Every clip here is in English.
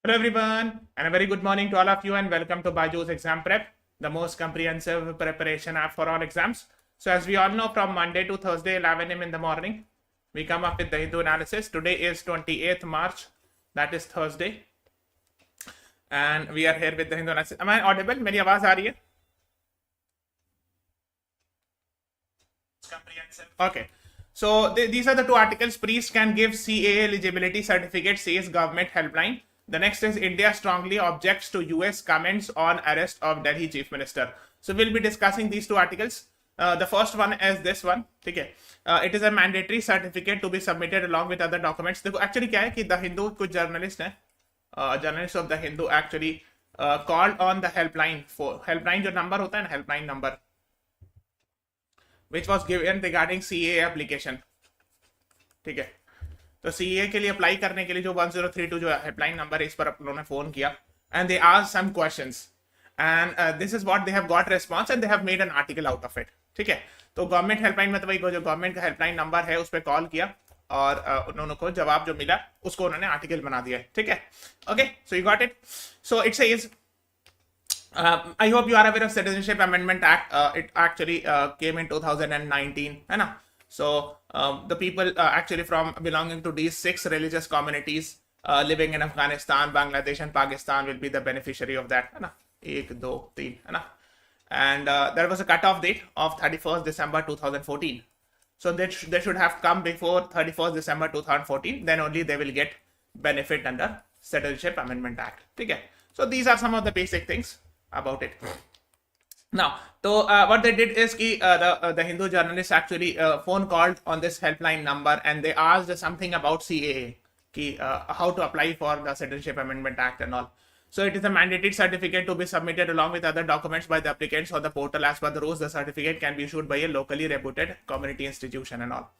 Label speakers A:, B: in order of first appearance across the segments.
A: Hello everyone, and a very good morning to all of you, and welcome to BYJU'S Exam Prep, the most comprehensive preparation app for all exams. So as we all know, from Monday to Thursday 11 a.m. in the morning, we come up with the Hindu analysis. Today is 28th March, that is Thursday, and we are here with the Hindu analysis. Am I audible? मेरी आवाज आ रही है? Comprehensive. Okay. So these are the two articles. Priest can give CAA eligibility certificate, says government helpline. The next is India strongly objects to US comments on arrest of Delhi Chief Minister. So we'll be discussing these two articles. The first one is this one. Okay. It is a mandatory certificate to be submitted along with other documents. देखो actually क्या है कि The Hindu कुछ journalist हैं, journalists of The Hindu actually called on the helpline for helpline जो number होता है ना, helpline number, which was given regarding CAA application. ठीक है, तो CAA के लिए अप्लाई करने के लिए जो 1032 जो हेल्पलाइन नंबर है, इस पर उन्होंने फोन किया and they asked some questions and this is what they have got response and they have made an article out of it. ठीक है, तो गवर्नमेंट हेल्पलाइन में तो वही जो गवर्नमेंट का हेल्पलाइन नंबर है उस पर कॉल किया और उन्होंने को जवाब जो मिला उसको उन्होंने आर्टिकल बना दिया है. ठीक है, okay, so you got it. So it says I hope you are aware of Citizenship Amendment Act. It actually came in 2019, है ना? So the people actually from belonging to these 6 religious communities living in Afghanistan, Bangladesh, and Pakistan will be the beneficiary of that, है ना? 1, 2, 3, है ना? And there was a cutoff date of 31st December 2014. So they should have come before 31st December 2014. Then only they will get benefit under Citizenship Amendment Act. ठीक है? So these are some of the basic things about it. Now, so what they did is the Hindu journalists actually phone called on this helpline number and they asked something about CAA, how to apply for the Citizenship Amendment Act and all. So it is a mandated certificate to be submitted along with other documents by the applicants on the portal. As per the rules, the certificate can be issued by a locally reputed community institution and all.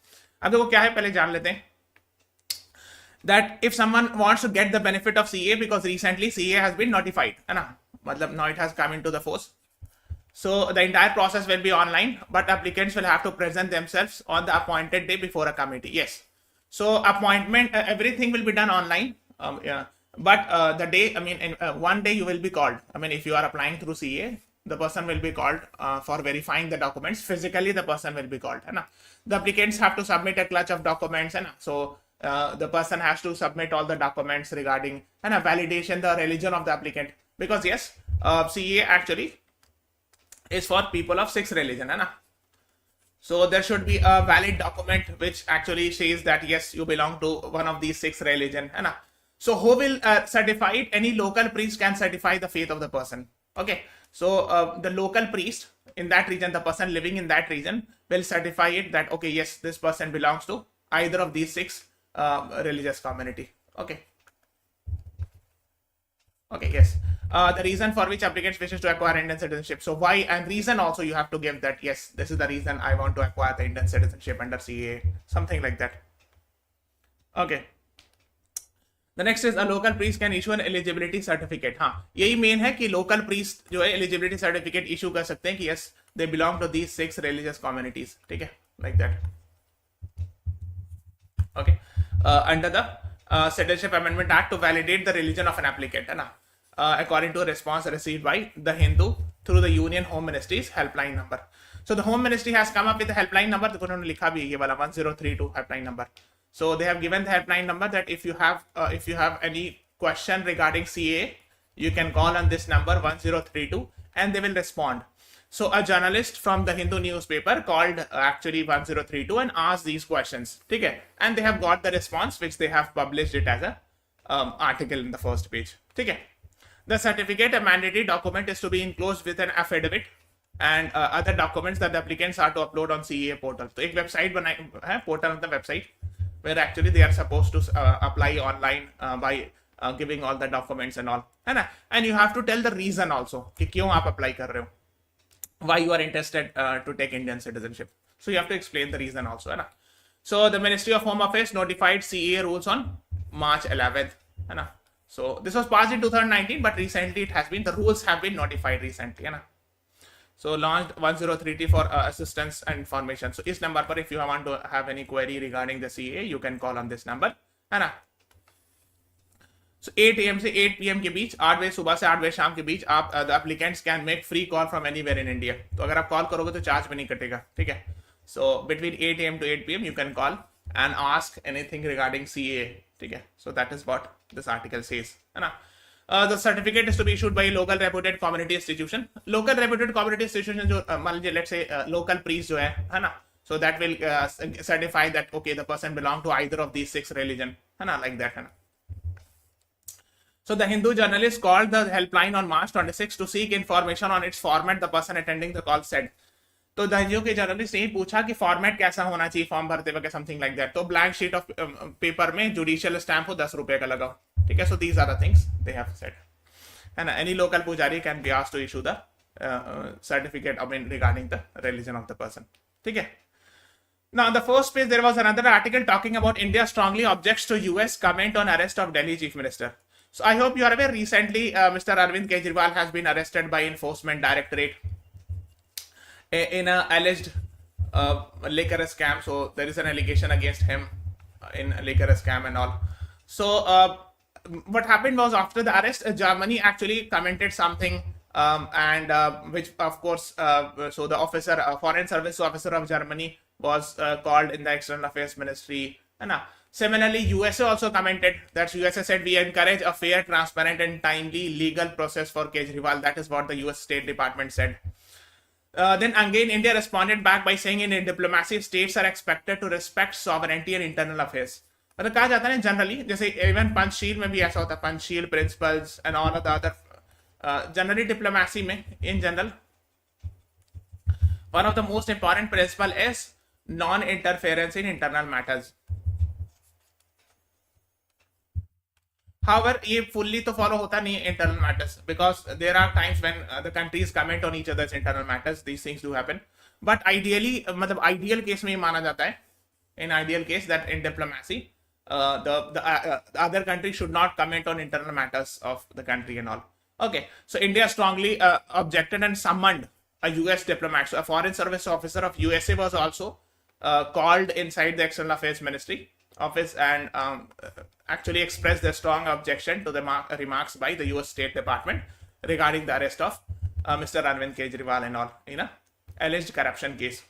A: अब देखो क्या है, पहले जान लेते हैं that if someone wants to get the benefit of CAA, because recently CAA has been notified, है ना, मतलब now it has come into the force. So the entire process will be online, but applicants will have to present themselves on the appointed day before a committee. Yes. So appointment, everything will be done online. Yeah. But the day, I mean, in one day you will be called. I mean, if you are applying through CAA, the person will be called for verifying the documents. Physically, the person will be called. Right? The applicants have to submit a clutch of documents. Right? So the person has to submit all the documents regarding validation, the religion of the applicant. Because yes, CAA actually is for people of 6 religion, है ना? So there should be a valid document which actually says that yes, you belong to one of these 6 religion, है ना? So who will certify it? Any local priest can certify the faith of the person. Okay, so the local priest in that region, the person living in that region will certify it that okay, yes, this person belongs to either of these 6 religious community. Okay. Okay, yes. The reason for which applicants wishes to acquire Indian citizenship. So why and reason also you have to give that yes, this is the reason I want to acquire the Indian citizenship under CAA, something like that. Okay. The next is a local priest can issue an eligibility certificate. हाँ, यही main है कि local priest जो है eligibility certificate issue कर सकते हैं कि yes, they belong to these 6 religious communities. ठीक है, like that. Okay. Under the Citizenship Amendment Act to validate the religion of an applicant, है ना? According to a response received by the Hindu through the Union Home Ministry's helpline number. So the Home Ministry has come up with the helpline number. तो उन्होंने लिखा भी ये वाला 1032 helpline number. So they have given the helpline number that if you have any question regarding CAA, you can call on this number 1032 and they will respond. So a journalist from the Hindu newspaper called actually 1032 and asked these questions. ठीक है, and they have got the response which they have published it as a article in the first page. ठीक है. The certificate, a mandatory document, is to be enclosed with an affidavit and other documents that the applicants are to upload on CAA portal. So एक website बनाई है, portal on the website where actually they are supposed to apply online by giving all the documents and all, है ना? And you have to tell the reason also कि क्यों आप apply कर रहे हो, why you are interested to take Indian citizenship. So you have to explain the reason also, है ना? So the Ministry of Home Affairs notified CAA rules on March 11th, है ना? So this was passed in 2019, but recently it has been, the rules have been notified recently, है ना? So launched 1033 for assistance and information. So इस number पर if you want to have any query regarding the CAA, you can call on this number, है ना? So 8 AM से 8 PM के बीच, 8 बजे सुबह से 8 बजे शाम के बीच आप the applicants can make free call from anywhere in India. तो अगर आप कॉल करोगे तो चार्ज भी नहीं कटेगा. ठीक है. So between 8 AM to 8 PM you can call and ask anything regarding CA. ठीक है. So that is what this article says. है ना. The certificate is to be issued by a local reputed community institution. Local reputed community institution जो मान लीजिए let's say local priest जो है ना. So that will certify that okay the person belong to either of these 6 religion. है ना, like that. है ना. So the Hindu journalist called the helpline on March 26 to seek information on its format. The person attending the call said. तो हिंदू के journalist ने पूछा कि format कैसा होना चाहिए फॉर्म भरते वक्त, समथिंग लाइक दैट. तो ब्लैंक शीट ऑफ पेपर में जुडिशियल स्टैंप हो 10 रुपए का लगाओ. ठीक है. So these are the things they have said. है ना. Any local pujari can be asked to issue the certificate I mean regarding the religion of the person. ठीक है. Now, the first page, there was another article talking about India strongly objects to US comment on arrest of Delhi Chief Minister. So, I hope you are aware, recently, Mr. Arvind Kejriwal has been arrested by Enforcement Directorate in a alleged liquor scam. So, there is an allegation against him in liquor scam and all. So, what happened was after the arrest, Germany actually commented something and which, of course, so the officer, Foreign Service Officer of Germany was called in the External Affairs Ministry. Similarly, USA also commented that USA said we encourage a fair, transparent and timely legal process for Kejriwal. That is what the US State Department said. Then again, India responded back by saying in diplomacy, states are expected to respect sovereignty and internal affairs. मतलब कहा जाता है generally, जैसे even Panchsheel में भी ऐसा होता है, Panchsheel principles and all of the other generally diplomacy में in general one of the most important principle is non-interference in internal matters. However, ये fully तो follow होता नहीं है internal matters because there are times when the countries comment on each other's internal matters. These things do happen. But ideally, मतलब ideal case में ये माना जाता है, in ideal case that in diplomacy, the other country should not comment on internal matters of the country and all. Okay, so India strongly objected and summoned a US diplomat. So a foreign service officer of USA was also called inside the External Affairs Ministry office and actually expressed their strong objection to the remarks by the US State Department regarding the arrest of Mr. Arvind Kejriwal and all in a alleged corruption case.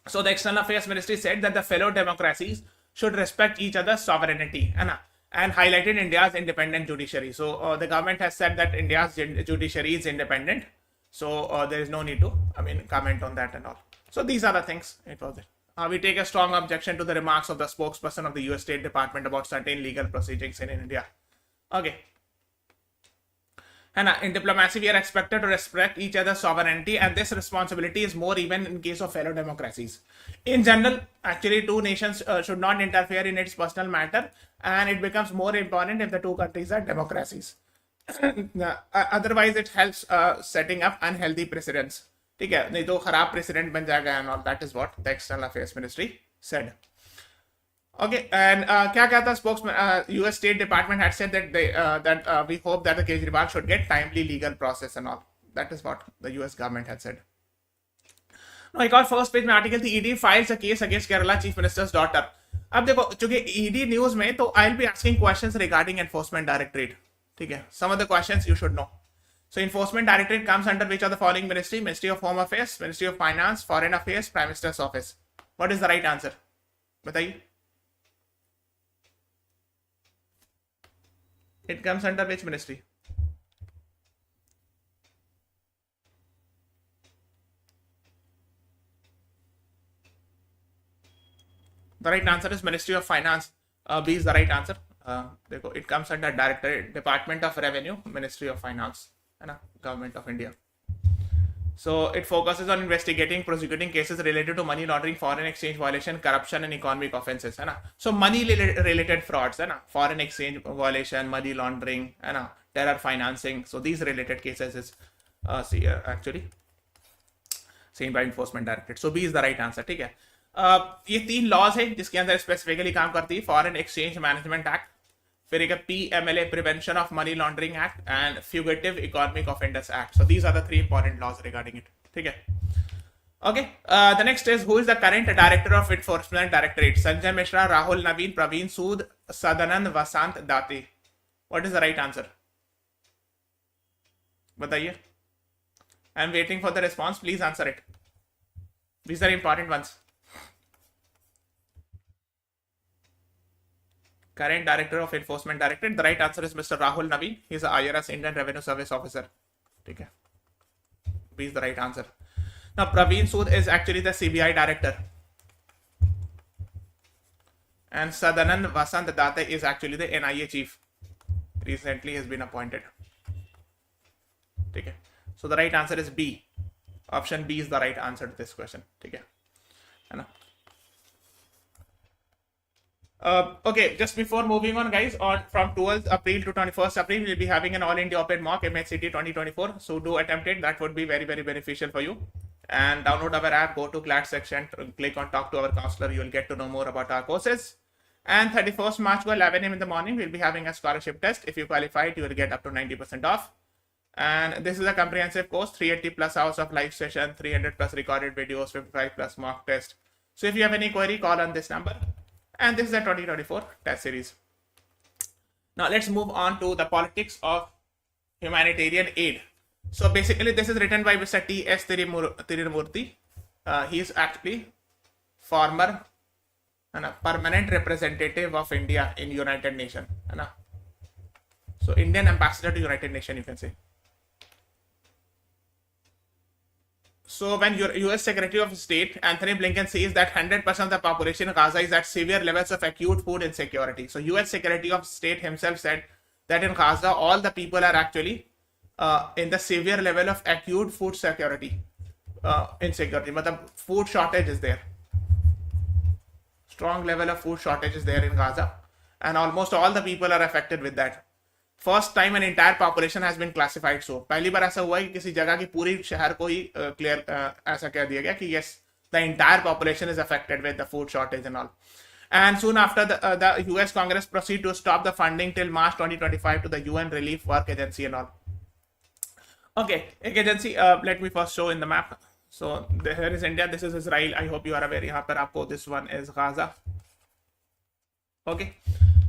A: So the External Affairs Ministry said that the fellow democracies should respect each other's sovereignty and highlighted India's independent judiciary. So the government has said that India's judiciary is independent. So there is no need to, comment on that and all. So these are the things. It was it. We take a strong objection to the remarks of the spokesperson of the US State Department about certain legal proceedings in India. Okay. And in diplomacy, we are expected to respect each other's sovereignty, and this responsibility is more even in case of fellow democracies. In general, actually, two nations should not interfere in its personal matter, and it becomes more important if the two countries are democracies. Otherwise, it helps setting up unhealthy precedents. ठीक है, नहीं तो खराब precedent बन जाएगा and all. That is what the External Affairs Ministry said. Okay, and क्या कहता spokesman? US State Department had said that we hope that the Kejriwal should get timely legal process and all. That is what the US government had said. Now, एक और first page में article थी ED files a case against Kerala Chief Minister's daughter. अब देखो, चूंकि ED news में तो I'll be asking questions regarding Enforcement Directorate. ठीक है, some of the questions you should know. So Enforcement Directorate comes under which of the following ministry? Ministry of Home Affairs, Ministry of Finance, Foreign Affairs, Prime Minister's Office. What is the right answer? बताइए. It comes under which ministry? The right answer is Ministry of Finance. B is the right answer. देखो, it comes under Directorate, Department of Revenue, Ministry of Finance, है ना, Government of India. So it focuses on investigating, prosecuting cases related to money laundering, foreign exchange violation, corruption, and economic offenses, है ना. So money related frauds, है ना, foreign exchange violation, money laundering, है ना, terror financing. So these related cases is actually seen by Enforcement Directorate. So B is the right answer. ठीक है. ये 3 laws है जिसके अंदर स्पेसिफिकली काम करती है. फॉरेन एक्सचेंज मैनेजमेंट एक्ट, फिर एक PMLA prevention of money laundering act and fugitive economic offenders act. So these are the 3 important laws regarding it. ठीक है. Okay, the next is who is the current director of enforcement directorate? Sanjay Mishra, Rahul Naveen, Praveen Sood, Sadanand, Vasant Date. What is the right answer? बताइए. I am waiting for the response. Please answer it. These are important ones. Current Director of Enforcement Directorate. The right answer is Mr. Rahul Naveen. He is a IRS, Indian Revenue Service Officer. Okay. B is the right answer. Now, Praveen Sood is actually the CBI Director. And Sadanand Vasant Datta is actually the NIA Chief. Recently has been appointed. Okay. So the right answer is B. Option B is the right answer to this question. ठीक है ना? Okay, just before moving on, guys, from 12th April to 21st April, we'll be having an All India Open Mock MHCT 2024. So do attempt it. That would be very, very beneficial for you. And download our app, go to CLAT section, click on Talk to our counselor. You will get to know more about our courses. And 31st March, 11 a.m. in the morning, we'll be having a scholarship test. If you qualify it, you will get up to 90% off. And this is a comprehensive course, 380 plus hours of live session, 300 plus recorded videos, 55 plus mock test. So if you have any query, call on this number. And this is the 2024 test series. Now let's move on to the politics of humanitarian aid. So basically this is written by Mr. T.S. Tirumurthy. He is actually former permanent representative of India in United Nations. So Indian ambassador to United Nations, you can say. So when your US Secretary of State Anthony Blinken says that 100% of the population in Gaza is at severe levels of acute food insecurity. So US Secretary of State himself said that in Gaza all the people are actually in the severe level of acute food security insecurity. Matlab food shortage is there. Strong level of food shortage is there in Gaza, and almost all the people are affected with that. First time an entire population has been classified. So पहली बार ऐसा हुआ है कि किसी जगह की पूरी शहर को ही क्लियर ऐसा कह दिया गया कि yes the entire population is affected with the food shortage and all. And soon after the US Congress proceed to stop the funding till March 2025 to the UN Relief Work Agency and all. Okay, agency, let me first show in the map. So here is India, this is Israel. I hope you are aware. यहाँ पर आपको this one is Gaza. Okay.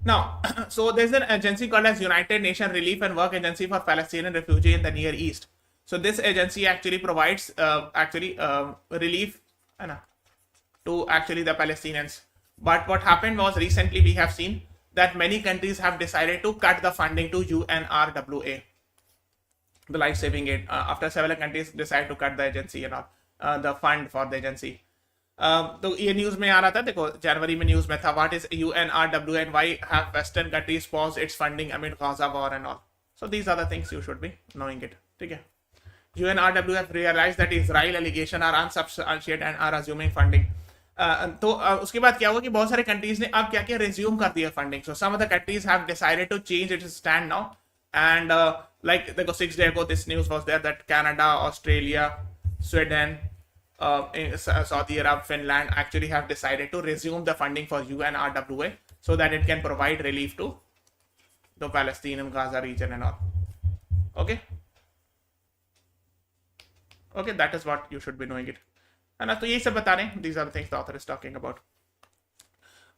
A: Now, so there's an agency called as United Nations Relief and Work Agency for Palestinian Refugees in the Near East. So this agency actually provides relief to actually the Palestinians. But what happened was recently we have seen that many countries have decided to cut the funding to UNRWA, the life-saving aid. After several countries decide to cut the agency and all, the fund for the agency. तो ये news में आ रहा था, देखो जनवरी में news में था, what is UNRWA and why have western countries paused its funding amid Gaza war and all. So these are the things you should be knowing it. ठीक है. UNRWA have realized that Israel allegation are unsubstantiated and are assuming funding. तो उसके बाद क्या हुआ कि बहुत सारे कंट्रीज ने अब क्या किया, रिज्यूम कर दिया funding. So some of the countries have decided to change its stand now. And like देखो 6 days ago this news was there that Canada, Australia, Sweden, Saudi Arab, Finland actually have decided to resume the funding for UNRWA so that it can provide relief to the Palestine and Gaza region and all. Okay, that is what you should be knowing it. And तो यही सब बता रहे हैं. These are the things the author is talking about.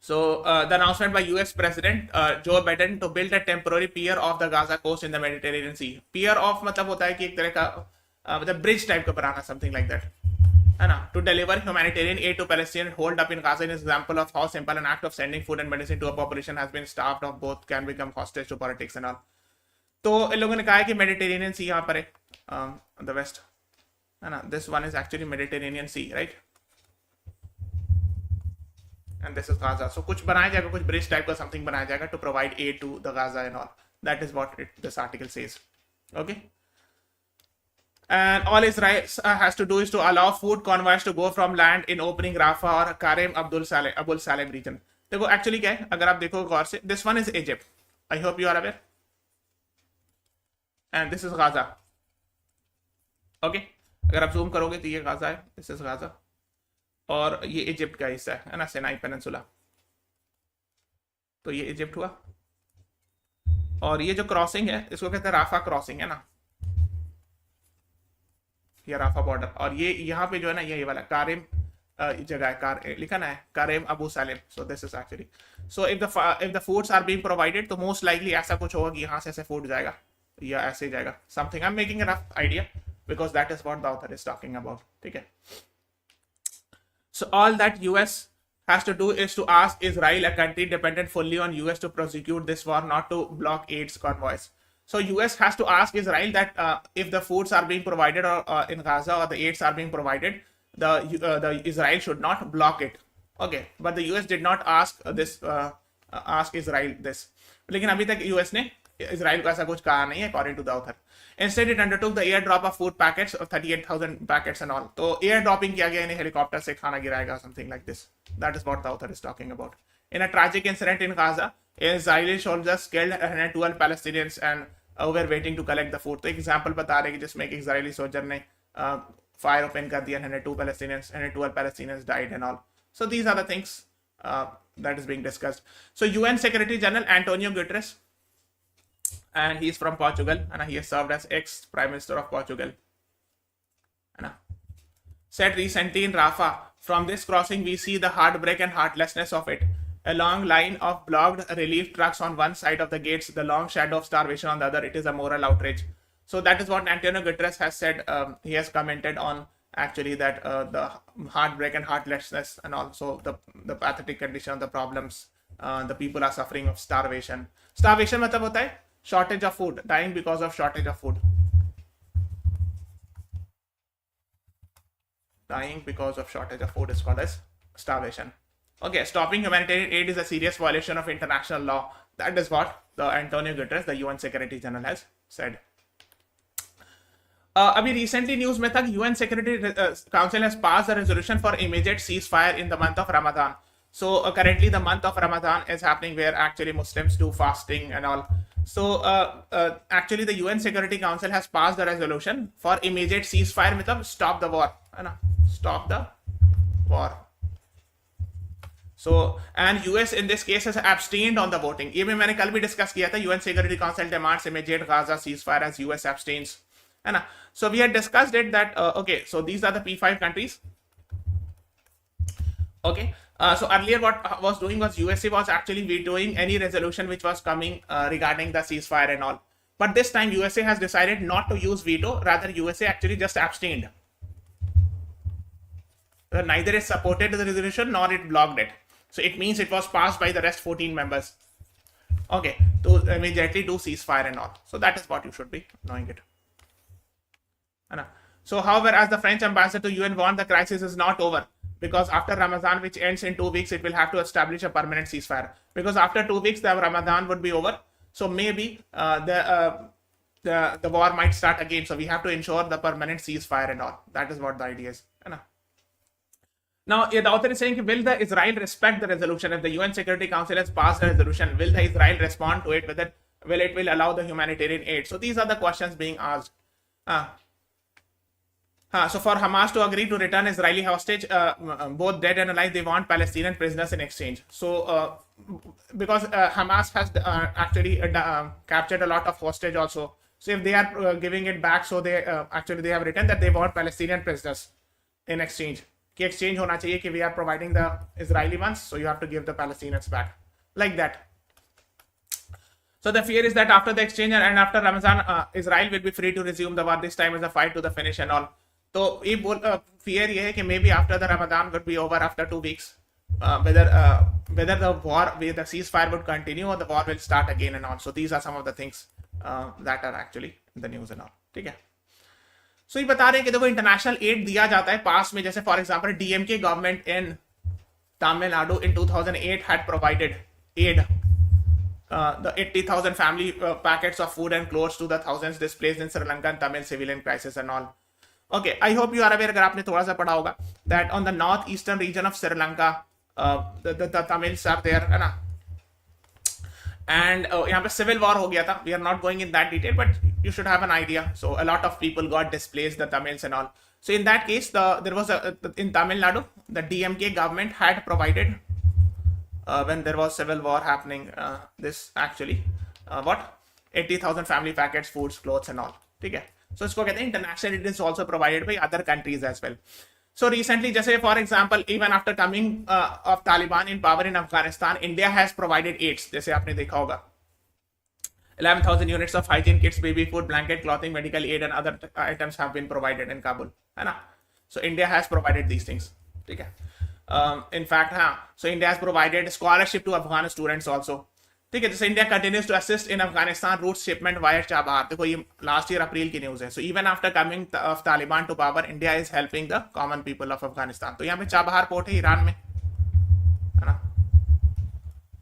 A: So the announcement by US President Joe Biden to build a temporary pier off the Gaza coast in the Mediterranean Sea. Pier off मतलब होता है कि एक तरह का मतलब bridge type का बनाना, something like that. To deliver humanitarian aid to Palestinians holed up in Gaza, an example of how simple an act of sending food and medicine to a population has been starved of both can become hostage to politics and all. तो इन लोगों ने कहा है कि Mediterranean सी यहाँ पर है, the west है ना. This one is actually Mediterranean sea, right, and this is Gaza. So कुछ बनाया जाएगा, कुछ ब्रिज टाइप का समथिंग बनाया जाएगा to provide aid to the Gaza and all. That is what this article says. Okay. And all Israel has to do is to allow food convoys to go from land in opening Rafah or Karim Abdul Salem region. देखो actually क्या है, अगर आप देखो गौर से, this one is Egypt. I hope you are aware. And this is Gaza. Okay, अगर आप जूम करोगे तो ये गाजा है, दिस इज गाजा, और ये इजिप्ट का हिस्सा है ना, सिनाई पेनिनसुला. तो ये इजिप्ट हुआ, और ये जो क्रॉसिंग है इसको कहते हैं राफा क्रॉसिंग, है ना, ये राफा बॉर्डर. और ये यहाँ पे जो है ना, ये वाला कारिम जगह है लिखा ना है Karim Abu Salim. So this is actually, so if the foods are being provided तो most likely ऐसा कुछ होगा कि यहाँ से ऐसे food जाएगा या ऐसे जाएगा, something. I'm making a rough idea because that is what the author is talking about. ठीक है. So all that US has to do is to ask Israel, a country dependent fully on US to prosecute this war, not to block AIDS convoys. So US has to ask Israel that if the foods are being provided or in Gaza or the aids are being provided, the Israel should not block it. Okay, but the US did not ask ask Israel this. लेकिन अभी तक US ने Israel को ऐसा कुछ कहा नहीं है, according to the author. Instead, it undertook the airdrop of food packets of 38,000 packets and all. तो airdropping किया गया, यानी हेलीकॉप्टर से खाना गिराएगा, something like this. That is what the author is talking about. In a tragic incident in Gaza, Israeli soldiers killed 112 Palestinians and were waiting to collect the food. तो example बता रहे हैं कि जिसमें एक Israeli soldier ने fire open कर दिया, 112 Palestinians died and all. So these are the things that is being discussed. So UN Secretary General Antonio Guterres, and he is from Portugal, and he has served as ex-Prime Minister of Portugal, said recently in Rafah, from this crossing we see the heartbreak and heartlessness of it. A long line of blocked relief trucks on one side of the gates, the long shadow of starvation on the other. It is a moral outrage. So that is what Antonio Guterres has said. He has commented on actually that the heartbreak and heartlessness, and also the pathetic condition, the problems, the people are suffering of starvation. Starvation मतलब होता है shortage of food, dying because of shortage of food. Dying because of shortage of food is called as starvation. Okay, stopping humanitarian aid is a serious violation of international law. That is what the Antonio Guterres, the UN Secretary General, has said. अभी recently news में था कि UN Security Council has passed a resolution for immediate ceasefire in the month of Ramadan. So currently the month of Ramadan is happening where actually Muslims do fasting and all. So actually the UN Security Council has passed the resolution for immediate ceasefire, मतलब stop the war, है ना, stop the war. So and US in this case has abstained on the voting. ये भी मैंने कल भी discuss किया था. UN Security Council demands immediate Gaza ceasefire as US abstains, है ना. So we had discussed it that okay, so these are the P5 countries. Okay. So earlier what was doing was USA was actually vetoing any resolution which was coming regarding the ceasefire and all. But this time USA has decided not to use veto. Rather, USA actually just abstained. Neither it supported the resolution nor it blocked it. So it means it was passed by the rest 14 members. Okay, to immediately do ceasefire and all. So that is what you should be knowing it. So however, as the French ambassador to UN warned, the crisis is not over. Because after Ramadan, which ends in 2 weeks, it will have to establish a permanent ceasefire. Because after 2 weeks, the Ramadan would be over. So maybe the war might start again. So we have to ensure the permanent ceasefire and all. That is what the idea is. Now, the author is saying, will the Israel respect the resolution? If the UN Security Council has passed a resolution, will the Israel respond to it? Whether it will allow the humanitarian aid? So these are the questions being asked. So for Hamas to agree to return Israeli hostage, both dead and alive, they want Palestinian prisoners in exchange. So because Hamas has actually captured a lot of hostage also. So if they are giving it back, so they actually they have written that they want Palestinian prisoners in exchange. कि exchange होना चाहिए कि we are providing the Israeli ones, so you have to give the Palestinians back, like that. So the fear is that after the exchange and after Ramadan, Israel will be free to resume the war. This time is a fight to the finish and all. So fear ये है कि maybe after the Ramadan would be over after 2 weeks, whether the war, the ceasefire would continue or the war will start again and all. So these are some of the things that are actually in the news and all. ठीक है. So ये बता रहे हैं कि देखो international add दिया जाता है पास में, जैसे for example DMK government in Tamil Nadu in 2008 had provided aid, the 80,000 family packets of food and clothes to the thousands displaced in Sri Lanka and Tamil civilian crisis and all. Okay, I hope you are aware, अगर आपने थोड़ा सा पढ़ा होगा, that on the northeastern region of Sri Lanka, the Tamils are there, है ना, and यहाँ पे civil war हो गया था. We are not going in that detail, but you should have an idea. So a lot of people got displaced, the Tamils and all. So in that case, there was in Tamil Nadu, the DMK government had provided when there was civil war happening, this actually what 80,000 family packets, foods, clothes and all. ठीक है. So इसको कहते हैं international aid is also provided by other countries as well. So recently, जैसे for example, even after coming of Taliban in power in Afghanistan, India has provided aids. जैसे आपने देखा होगा, 11,000 units of hygiene kits, baby food, blanket, clothing, medical aid, and other items have been provided in Kabul. है ना? So India has provided these things. ठीक है? In fact, हाँ. So India has provided scholarship to Afghan students also. ठीक है? जैसे India continues to assist in Afghanistan route shipment via Chabahar. देखो ये last year अप्रैल की न्यूज़ है. So even after coming of Taliban to power, India is helping the common people of Afghanistan. तो यहाँ पे चाबहार पोर्ट है Iran में, है ना?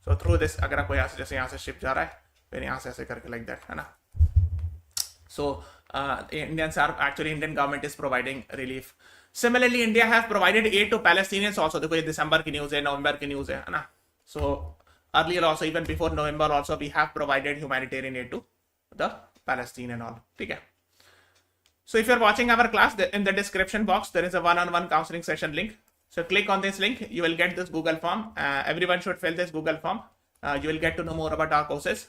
A: So through this, अगर आपको यहाँ से जैसे यहाँ से शिप जा रहा है, फिर यहाँ से ऐसे करके like that, है ना? So Indian government is providing relief. Similarly, India have provided aid to Palestinians also. देखो ये दिसंबर की न्यूज़ है, नवंबर की न्यूज़ है ना? So earlier also, even before November also, we have provided humanitarian aid to the Palestine and all. ठीक है? So if you're watching our class, in the description box there is a one-on-one counseling session link. So click on this link, you will get this Google form. Everyone should fill this Google form. You will get to know more about our courses.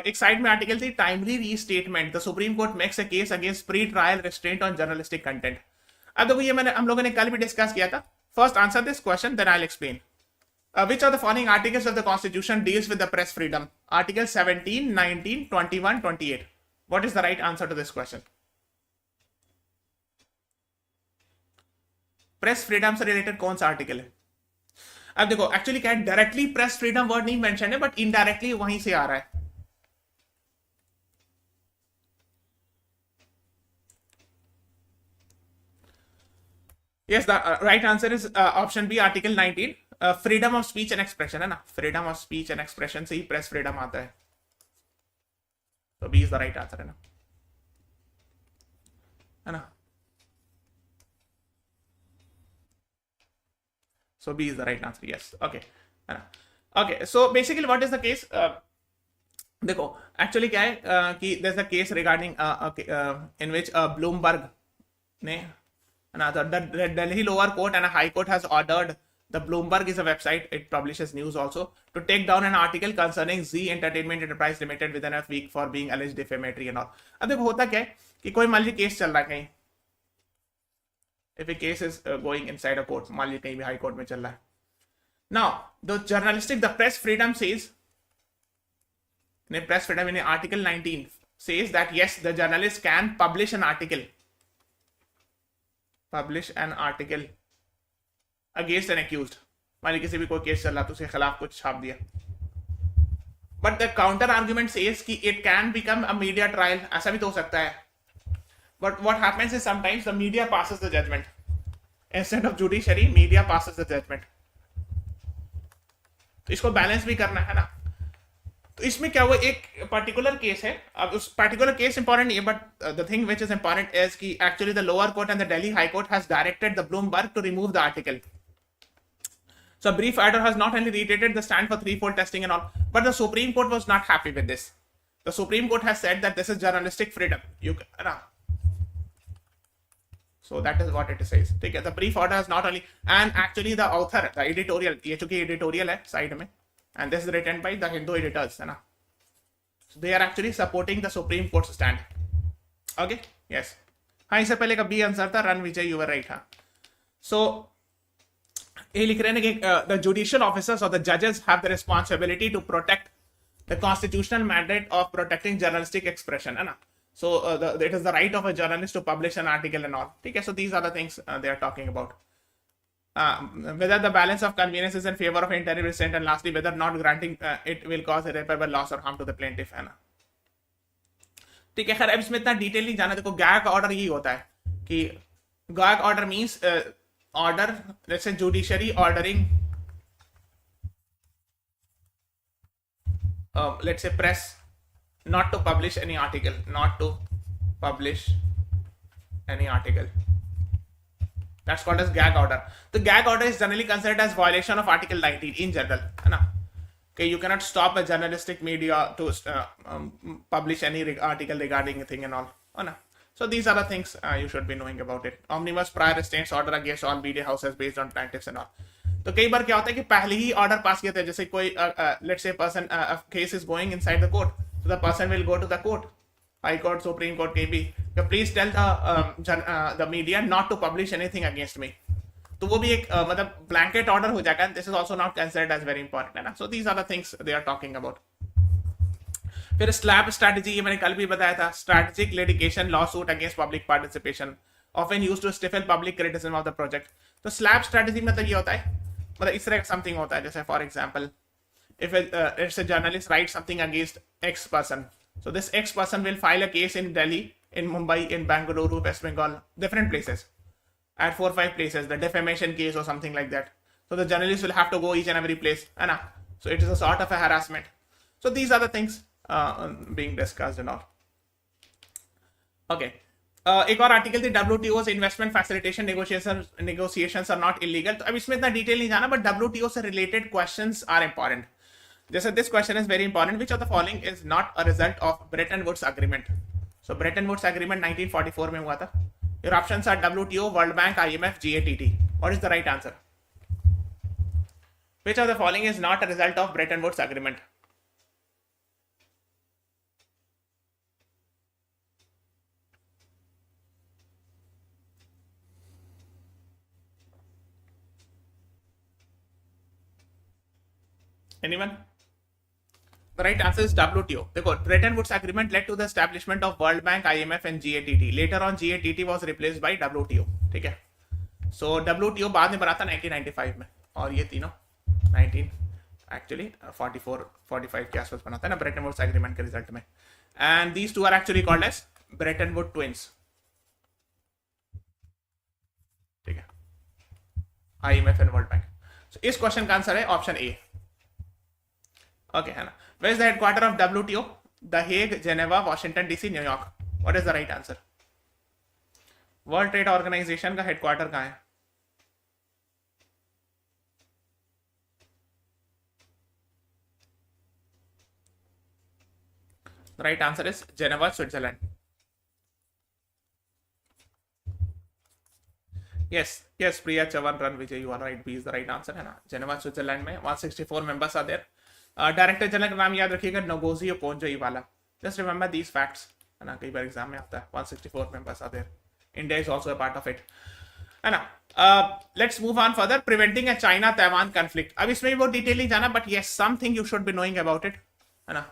A: एक side में article थी, timely restatement, the supreme court makes a case against pre trial restaurant on journalistic content. अब देखो ये हम लोगों ने कल भी डिस्कस किया था. First answer this question, then I will explain. Which of the following articles of the Constitution deals with the press freedom? Article 17, 19, 21, 28. What is the right answer to this question? Press freedom से related कौन सा article है? अब देखो actually क्या है, directly press freedom word नहीं mention है, बट इनडायरेक्टली वहीं से आ रहा है. Yes, the right answer is option B, Article 19. Freedom of speech and expression है ना, freedom of speech and expression से ही प्रेस फ्रीडम आता है. तो B is the right answer, है ना? So B is the right answer. Yes. Okay. Okay. So basically, what is the case? देखो एक्चुअली क्या है कि there's a case regarding in which Bloomberg ने, ना, the Delhi lower court and a high court has ordered. The Bloomberg is a website. It publishes news also, to take down an article concerning Z Entertainment Enterprise Limited within a week for being alleged defamatory and all. अब देखो होता क्या है कि कोई मान लीजिए case चल रहा है कहीं. If a case is going inside a court, मान लीजिए कहीं भी हाई कोर्ट में चल रहा है. Now the press freedom says, press freedom in Article 19 says that yes, the journalist can publish an article against an accused. मान लीजिए किसी भी कोई केस चल रहा तो उसके खिलाफ कुछ छाप दिया. But the counter argument says कि it can become a media trial. ऐसा भी तो हो सकता है. But what happens is sometimes the media passes the judgment. Instead of judiciary, media passes the judgment. तो इसको बैलेंस भी करना है ना. तो इसमें क्या हुआ, एक पर्टिकुलर केस है. अब उस पर्टिकुलर केस इंपॉर्टेंट नहीं है, but the thing which is important is कि actually the lower court and the Delhi high court has directed the Bloomberg to remove the article. So a brief order has not only reiterated the stand for threefold testing and all, but the Supreme Court was not happy with this. The Supreme Court has said that this is journalistic freedom. So that is what it says. Okay, the brief order has not only, and actually the author, the editorial, ये चूंकि editorial है side में, and this is written by the Hindu editors, है ना? So they are actually supporting the Supreme Court's stand. Okay, yes. हाँ, इससे पहले का B आंसर था, run Vijay, you were right, हाँ. So ये लिख रहे हैं कि the judicial officers or the judges have the responsibility to protect the constitutional mandate of protecting journalistic expression, है ना? So it is the right of a journalist to publish an article and all. Okay, so these are the things they are talking about. Whether the balance of convenience is in favor of interim restraint, and lastly whether not granting it will cause irreparable loss or harm to the plaintiff, है ना? ठीक है, खैर अब इसमें इतना detail नहीं जाना. देखो गैग ऑर्डर यही होता है कि gag order means order, let's say judiciary ordering, let's say press not to publish any article, that's called as gag order. The gag order is generally considered as violation of Article 19 in general, है ना? Okay, you cannot stop a journalistic media to publish any article regarding a thing and all, है ना? So these are the things you should be knowing about it. Omnibus prior restraints order against all media houses based on plaintiffs and all. तो कई बार क्या होता है कि पहले ही order pass किया था, जैसे कोई let's say person case is going inside the court, so the person will go to the court, high court, supreme court, कहीं भी, please tell the media not to publish anything against me, तो वो भी एक मतलब blanket order हो जाएगा. This is also not considered as very important, है ना. So these are the things they are talking about. फिर स्लैब स्ट्रैटेजी, ये मैंने कल भी बताया था. Strategic litigation law suit against public participation often used to stifle public criticism of the project. तो स्लैब स्ट्रैटेजी मतलब ये होता है, मतलब इस तरह का समथिंग होता है. जैसे for example, if it's a journalist writes something against X person, so this X person will file a case in Delhi, in Mumbai, in Bangalore, West Bengal, different places, at 4 or 5 places, the defamation case or something like that. So the journalist will have to go each and every place, and so it is a sort of a harassment. So these are the things being discussed and all. Okay. एक और article थी, WTO's investment facilitation negotiations are not illegal. तो अब इसमें इतना detail नहीं जाना, but WTO से रिलेटेड क्वेश्चंस आर इंपॉर्टेंट. जैसे this question is very important, which of the following is not a result of Bretton Woods agreement. So Bretton Woods agreement 1944 में हुआ था. Your options are WTO, world bank, IMF, GATT. What is the right answer? Which of the following is not a result of Bretton Woods agreement? Anyone? The right answer is WTO. देखो, Bretton Woods Agreement led to the establishment of World Bank, IMF and GATT. Later on, GATT was replaced by WTO. ठीक है. So WTO बाद में बना था 1995 में, और ये तीनों 44-45 के आसपास बना था ना Bretton Woods Agreement के रिजल्ट में. And these two are actually called as Bretton Woods twins. ठीक है. IMF and World Bank. So इस क्वेश्चन का आंसर है option A. Okay, Hannah. Where is the headquarter of WTO? The Hague, Geneva, Washington DC, New York. What is the right answer? World Trade Organization का headquarter कहाँ है? The right answer is Geneva, Switzerland. Yes, Priya Chavan, Ran Vijay, you are right. B is the right answer, है ना. Geneva, Switzerland में 164 members are there. Director general का नाम याद रखिएगा, नगोजी ओकोंजो वाला. जस्ट रिमेंबर दीज फैक्ट्स, है ना. कई बार एग्जाम में आता है. 164 members are there. India is also a part of it, है ना. Let's move on further. Preventing a China Taiwan conflict. अब इसमें भी बहुत डिटेल नहीं जाना, but yes, something you should be knowing about it, है ना.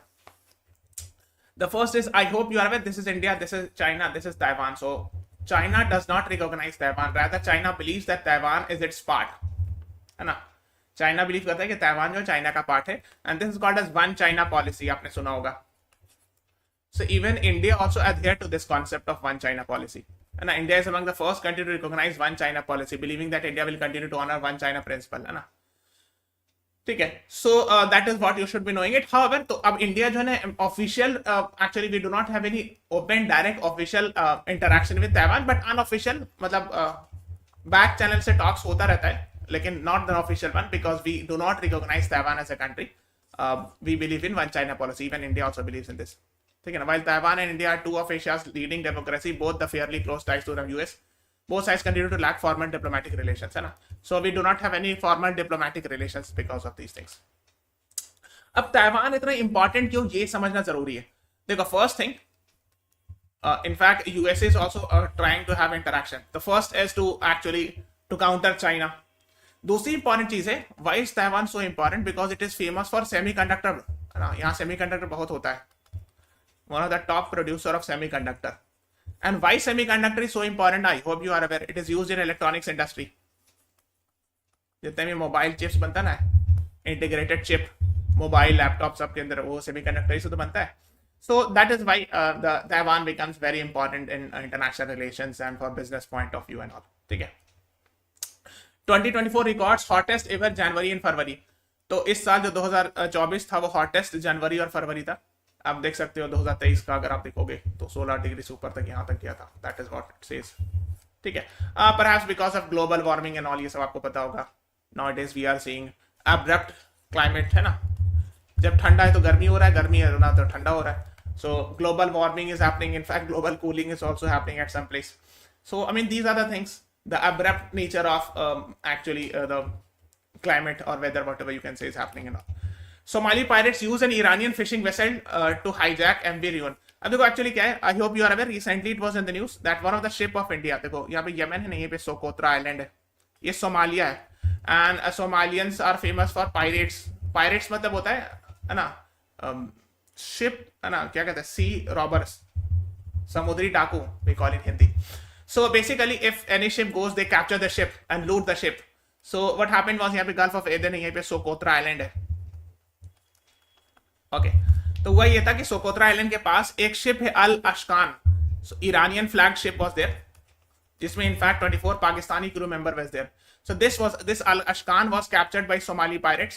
A: The first is, I hope you are aware, this is India, this is China, this is Taiwan. So China does not recognize Taiwan, rather China believes that Taiwan is its part, है ना. China believe करता है कि Taiwan जो China का part है, and this is called as one China policy. आपने सुना होगा. So even India also adhere to this concept of one China policy, and India is among the first country to recognize one China policy, believing that India will continue to honor one China principle, है ना. ठीक है. So that is what you should be knowing it. However, तो अब India जो है official, actually we do not have any open direct official interaction with Taiwan, but unofficial, मतलब back channel से टॉक्स होता रहता है, लेकिन not the official one, because we do not recognize Taiwan as a country. We believe in one China policy. Even India also believes in this. ठीक है ना. While Taiwan and India are two of Asia's leading democracy, both the fairly close ties to the US, both sides continue to lack formal diplomatic relations, है ना. So we do not have any formal diplomatic relations because of these things. अब Taiwan इतना important क्यों, ये समझना जरूरी है. देखो, first thing, in fact, US is also trying to have interaction. The first is to actually to counter China. दूसरी important चीज है, why is Taiwan so important, because it is famous for semiconductor. यहाँ semiconductor बहुत होता है. One of the top producer of semiconductor. And why semiconductor is so important, I hope you are aware. It is used in electronics industry. जितने भी mobile chips बनता है ना, integrated chip, mobile, laptop, सब के अंदर वो सेमीकंडक्टर से तो बनता है. So that is why the Taiwan becomes very important in international relations and for business point of view and all. ठीक है. 2024 records hottest ever January and February. तो इस साल जो 2024 था वो हॉटेस्ट जनवरी और फरवरी था. आप देख सकते हो 2023 का अगर आप देखोगे तो 16 डिग्री से ऊपर तक यहाँ तक गया था. That is what it says. ठीक है. Perhaps because of global warming and all, ये सब आपको पता होगा. Nowadays we are seeing abrupt climate, है ना. जब ठंडा है तो गर्मी हो रहा है, गर्मी है ना तो ठंडा हो रहा है. So global warming is happening. In fact, global cooling is also happening at some place. So I mean, these are the things, the abrupt nature of actually the climate or weather, whatever you can say, is happening and all. Somali pirates use an Iranian fishing vessel to hijack MV Rion. अब देखो actually क्या है, I hope you are aware, recently it was in the news that one of the ship of India, देखो यहाँ पे Yemen है, नहीं पे सोकोत्रा आइलैंड है, ये सोमालिया है, and Somalians are famous for pirates. Pirates मतलब होता है ना, शिप है ना, क्या कहते हैं, सी रॉबर्स, समुद्री डाकू we call in Hindi. So basically if any ship goes they capture the ship and loot the ship. So what happened was, यहाँ पे गल्फ ऑफ एडन है, यहाँ पे सोकोत्रा आइलैंड है। ओके, तो हुआ ये था कि सोकोत्रा आइलैंड के पास एक शिप है Al Ashkan, Iranian flag ship was there, जिसमें in fact 24 Pakistani crew member was there. So this Al Ashkan was captured by Somali pirates,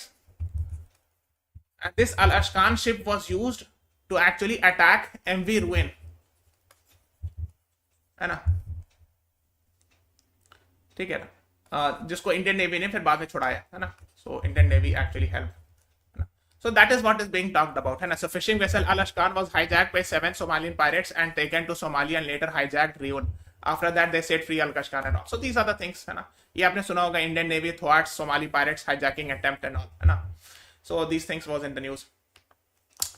A: and this Al Ashkan ship was used to actually attack MV Ruin, है ना, ठीक है ना, जिसको Indian navy ने फिर बाद में छुड़ाया, है ना। So Indian Navy actually helped. So that is what is being talked about, है ना। So fishing vessel Al Ashkan was hijacked by 7 Somalian pirates and taken to Somalia and later hijacked Ruin. After that they set free Al Ashkan and all. So these are the things, है ना। ये आपने सुना होगा, Indian navy thwarts Somali pirates hijacking attempt and all, है ना। So these things was in the news.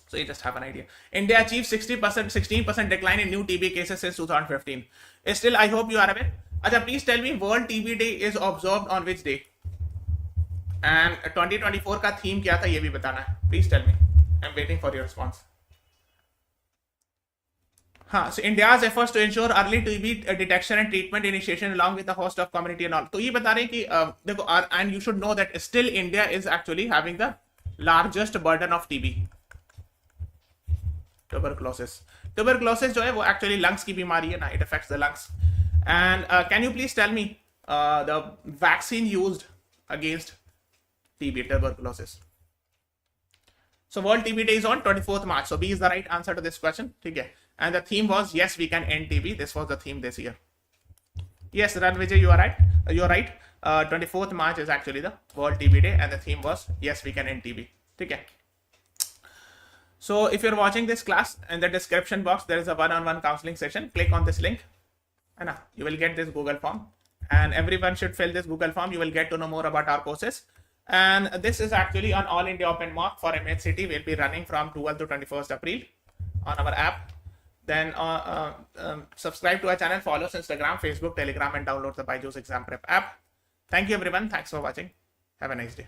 A: So you just have an idea. India achieved 16% decline in new TB cases since 2015. Still, I hope you are aware. Acha, please tell me, World TB Day is observed on which day? And 2024 का theme क्या था, ये भी बताना है. Please tell me. I'm waiting for your response. हाँ, so India's efforts to ensure early TB detection and treatment initiation along with the host of community and all. तो ये बता रहे हैं कि देखो, and you should know that still India is actually having the largest burden of TB. Tuberculosis जो है वो actually lungs की बीमारी है ना, it affects the lungs. And can you please tell me the vaccine used against TB, tuberculosis? So World TB Day is on 24th March. So B is the right answer to this question. ठीक है. And the theme was, yes, we can end TB. This was the theme this year. Yes, Ranvijay, you are right. You're right. 24th March is actually the World TB Day, and the theme was, yes, we can end TB. Okay. So if you're watching this class, in the description box, there is a one-on-one counseling session. Click on this link, and you will get this Google form. And everyone should fill this Google form. You will get to know more about our courses. And this is actually an All India Open Mock for MHCT. We'll be running from 12th to 21st April on our app. Then subscribe to our channel, follow us Instagram, Facebook, Telegram, and download the BYJU'S exam prep app. Thank you everyone. Thanks for watching. Have a nice day.